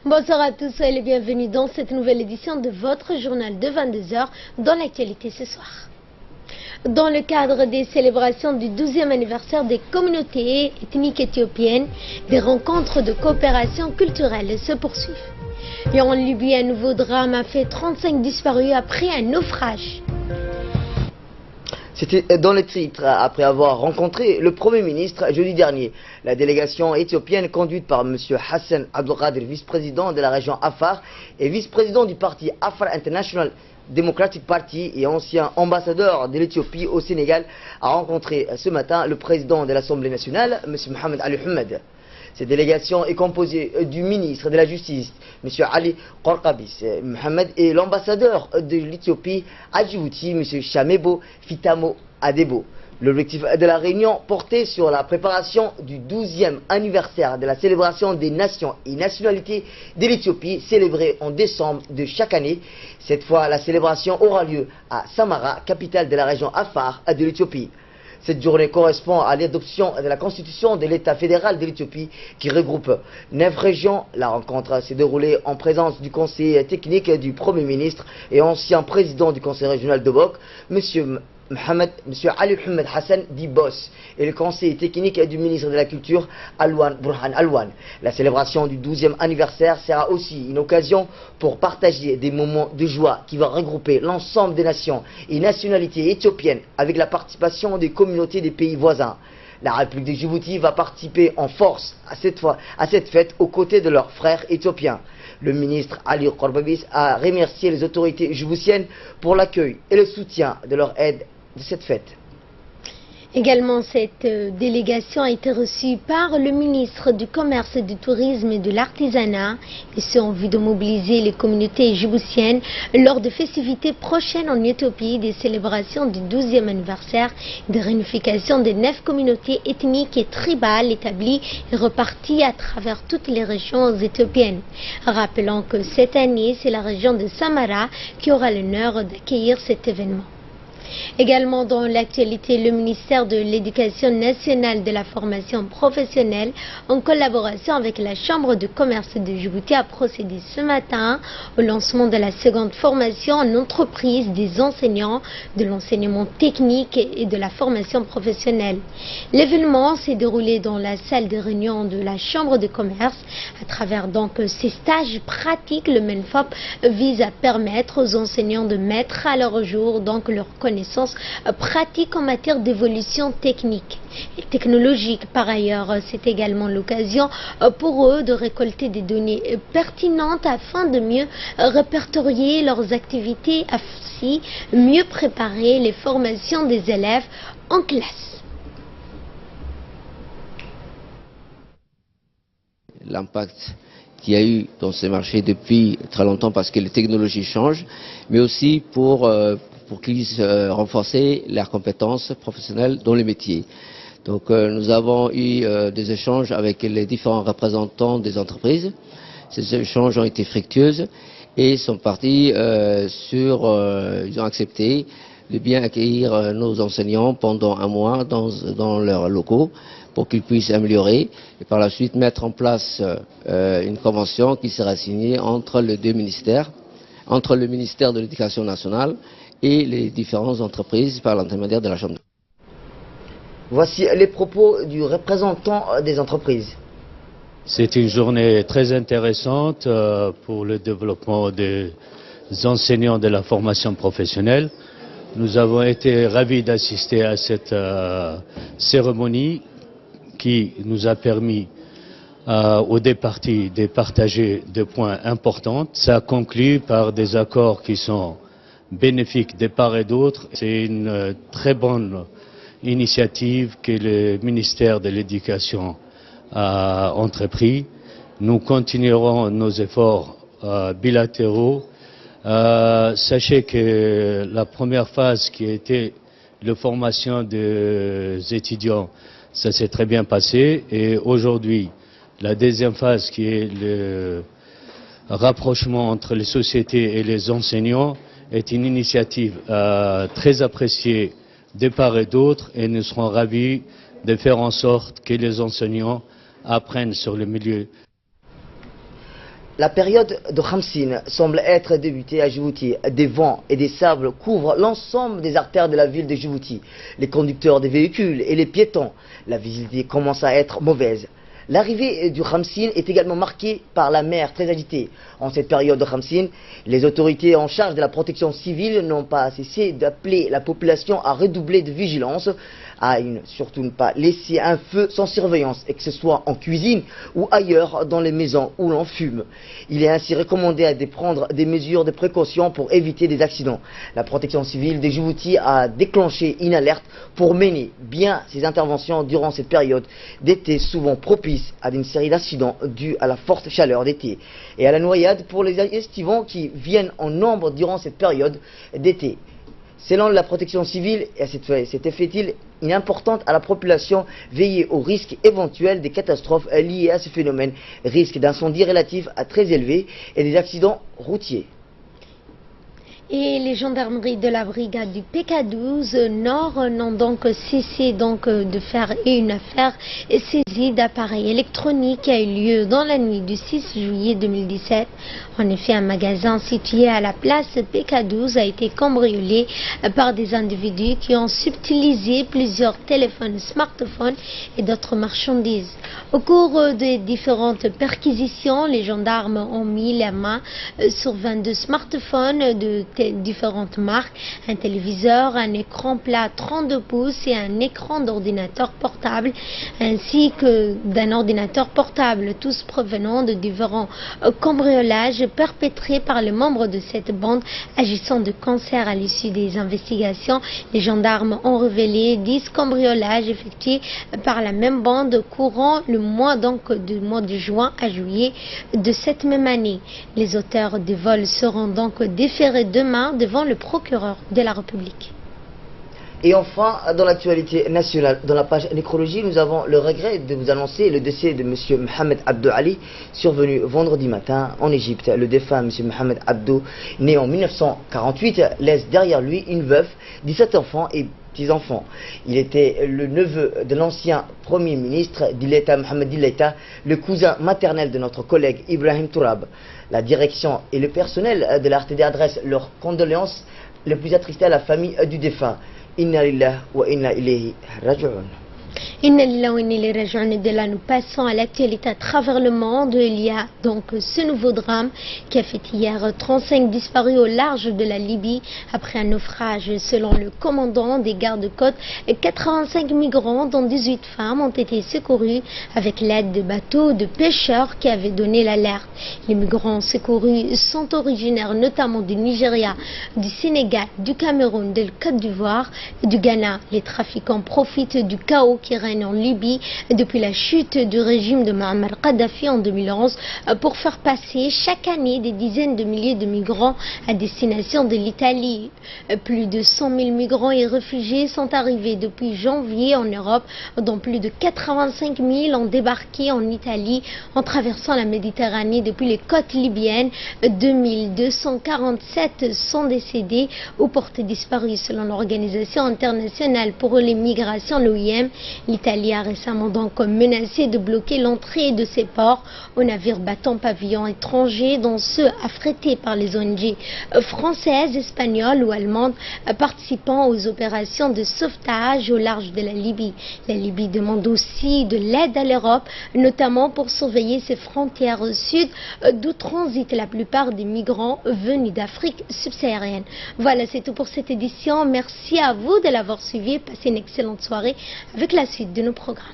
Bonsoir à tous, soyez les bienvenus dans cette nouvelle édition de votre journal de 22h dans l'actualité ce soir. Dans le cadre des célébrations du 12e anniversaire des communautés ethniques éthiopiennes, des rencontres de coopération culturelle se poursuivent. Et en Libye, un nouveau drame a fait 35 disparus après un naufrage. C'était dans les titres, après avoir rencontré le Premier ministre jeudi dernier. La délégation éthiopienne conduite par M. Hassan Abdelkader, vice-président de la région Afar et vice-président du parti Afar International Democratic Party et ancien ambassadeur de l'Éthiopie au Sénégal, a rencontré ce matin le président de l'Assemblée nationale, M. Mohamed Ali Ahmed. Cette délégation est composée du ministre de la Justice, M. Ali Qorqabis Mohamed, et l'ambassadeur de l'Éthiopie à Djibouti, M. Chamebo Fitamo Adebo. L'objectif de la réunion portait sur la préparation du 12e anniversaire de la célébration des nations et nationalités de l'Éthiopie, célébrée en décembre de chaque année. Cette fois, la célébration aura lieu à Samara, capitale de la région Afar de l'Éthiopie. Cette journée correspond à l'adoption de la constitution de l'État fédéral de l'Éthiopie qui regroupe 9 régions. La rencontre s'est déroulée en présence du conseiller technique du Premier ministre et ancien président du conseil régional de Bok, M. Ali Ahmed Hassan Dibos, et le conseiller technique du ministre de la Culture, Alwan Burhan Alwan. La célébration du 12e anniversaire sera aussi une occasion pour partager des moments de joie qui va regrouper l'ensemble des nations et nationalités éthiopiennes avec la participation des communautés des pays voisins. La République de Djibouti va participer en force à cette fête aux côtés de leurs frères éthiopiens. Le ministre Ali Qorqabis a remercié les autorités djiboutiennes pour l'accueil et le soutien de leur aide de cette fête. Également, cette délégation a été reçue par le ministre du Commerce, du Tourisme et de l'Artisanat, et ce en vue de mobiliser les communautés djiboutiennes lors de festivités prochaines en Éthiopie, des célébrations du 12e anniversaire et de réunification des 9 communautés ethniques et tribales établies et reparties à travers toutes les régions éthiopiennes. Rappelons que cette année, c'est la région de Samara qui aura l'honneur d'accueillir cet événement. Également dans l'actualité, le ministère de l'Éducation nationale et de la formation professionnelle, en collaboration avec la Chambre de commerce de Djibouti, a procédé ce matin au lancement de la seconde formation en entreprise des enseignants de l'enseignement technique et de la formation professionnelle. L'événement s'est déroulé dans la salle de réunion de la Chambre de commerce. À travers donc ces stages pratiques, le MENFOP vise à permettre aux enseignants de mettre à leur jour donc leur connaissance pratique en matière d'évolution technique et technologique. Par ailleurs, c'est également l'occasion pour eux de récolter des données pertinentes afin de mieux répertorier leurs activités, ainsi mieux préparer les formations des élèves en classe. L'impact qu'il y a eu dans ces marchés depuis très longtemps parce que les technologies changent, mais aussi pour qu'ils puissent renforcer leurs compétences professionnelles dans les métiers. Donc nous avons eu des échanges avec les différents représentants des entreprises. Ces échanges ont été fructueux et sont partis ils ont accepté de bien accueillir nos enseignants pendant un mois dans leurs locaux pour qu'ils puissent améliorer et par la suite mettre en place une convention qui sera signée entre les deux ministères, entre le ministère de l'Éducation nationale et les différentes entreprises par l'intermédiaire de la Chambre. Voici les propos du représentant des entreprises. C'est une journée très intéressante pour le développement des enseignants de la formation professionnelle. Nous avons été ravis d'assister à cette cérémonie qui nous a permis aux deux parties de partager des points importants. Ça conclut par des accords qui sont bénéfiques de part et d'autre. C'est une très bonne initiative que le ministère de l'Éducation a entrepris. Nous continuerons nos efforts bilatéraux. Sachez que la première phase qui a été la formation des étudiants, ça s'est très bien passé et aujourd'hui la deuxième phase qui est le rapprochement entre les sociétés et les enseignants est une initiative très appréciée de part et d'autre et nous serons ravis de faire en sorte que les enseignants apprennent sur le milieu. La période de Khamsin semble être débutée à Djibouti. Des vents et des sables couvrent l'ensemble des artères de la ville de Djibouti. Les conducteurs des véhicules et les piétons, la visibilité commence à être mauvaise. L'arrivée du Khamsin est également marquée par la mer très agitée. En cette période de Khamsin, les autorités en charge de la protection civile n'ont pas cessé d'appeler la population à redoubler de vigilance, surtout ne pas laisser un feu sans surveillance, et que ce soit en cuisine ou ailleurs dans les maisons où l'on fume. Il est ainsi recommandé de prendre des mesures de précaution pour éviter des accidents. La protection civile de Djibouti a déclenché une alerte pour mener bien ses interventions durant cette période d'été souvent propice à une série d'accidents dus à la forte chaleur d'été et à la noyade pour les estivants qui viennent en nombre durant cette période d'été. Selon la protection civile, et cet effet est une importante à la population, veiller au risque éventuel des catastrophes liées à ce phénomène, risque d'incendie relatif à très élevé et des accidents routiers. Et les gendarmeries de la brigade du PK12 Nord n'ont donc cessé de faire une affaire saisie d'appareils électroniques qui a eu lieu dans la nuit du 6 juillet 2017. En effet, un magasin situé à la place PK12 a été cambriolé par des individus qui ont subtilisé plusieurs téléphones, smartphones et d'autres marchandises. Au cours des différentes perquisitions, les gendarmes ont mis la main sur 22 smartphones de différentes marques, un téléviseur, un écran plat 32 pouces et un écran d'ordinateur portable, ainsi que d'un ordinateur portable, tous provenant de différents cambriolages perpétrés par les membres de cette bande agissant de concert. À l'issue des investigations, les gendarmes ont révélé 10 cambriolages effectués par la même bande courant le mois du mois de juin à juillet de cette même année. Les auteurs des vols seront donc déférés demain devant le procureur de la République. Et enfin, dans l'actualité nationale, dans la page nécrologie, nous avons le regret de vous annoncer le décès de M. Mohamed Abdou Ali, survenu vendredi matin en Égypte. Le défunt M. Mohamed Abdou, né en 1948, laisse derrière lui une veuve, 17 enfants et petits-enfants. Il était le neveu de l'ancien Premier ministre Dileta Mohamed Dileta, le cousin maternel de notre collègue Ibrahim Tourab. La direction et le personnel de l'RTD adressent leurs condoléances les plus attristées à la famille du défunt. Inna lillahi wa inna ilayhi raji'un. Inna lillahi wa inna ilayhi raji'un. Et de là, nous passons à l'actualité à travers le monde. Il y a donc ce nouveau drame qui a fait hier 35 disparus au large de la Libye après un naufrage. Selon le commandant des gardes-côtes, 85 migrants, dont 18 femmes, ont été secourus avec l'aide de bateaux de pêcheurs qui avaient donné l'alerte. Les migrants secourus sont originaires notamment du Nigeria, du Sénégal, du Cameroun, de la Côte d'Ivoire et du Ghana. Les trafiquants profitent du chaos qui règne en Libye depuis la chute du régime de Muammar Kadhafi en 2011 pour faire passer chaque année des dizaines de milliers de migrants à destination de l'Italie. Plus de 100 000 migrants et réfugiés sont arrivés depuis janvier en Europe, dont plus de 85 000 ont débarqué en Italie en traversant la Méditerranée depuis les côtes libyennes. 2247 sont décédés ou portés disparus selon l'Organisation internationale pour les migrations, l'OIM. L'Italie a récemment donc menacé de bloquer l'entrée de ses ports aux navires battant pavillon étranger, dont ceux affrétés par les ONG françaises, espagnoles ou allemandes participant aux opérations de sauvetage au large de la Libye. La Libye demande aussi de l'aide à l'Europe, notamment pour surveiller ses frontières au sud, d'où transitent la plupart des migrants venus d'Afrique subsaharienne. Voilà, c'est tout pour cette édition. Merci à vous de l'avoir suivi. Passez une excellente soirée avec la suite de nos programmes.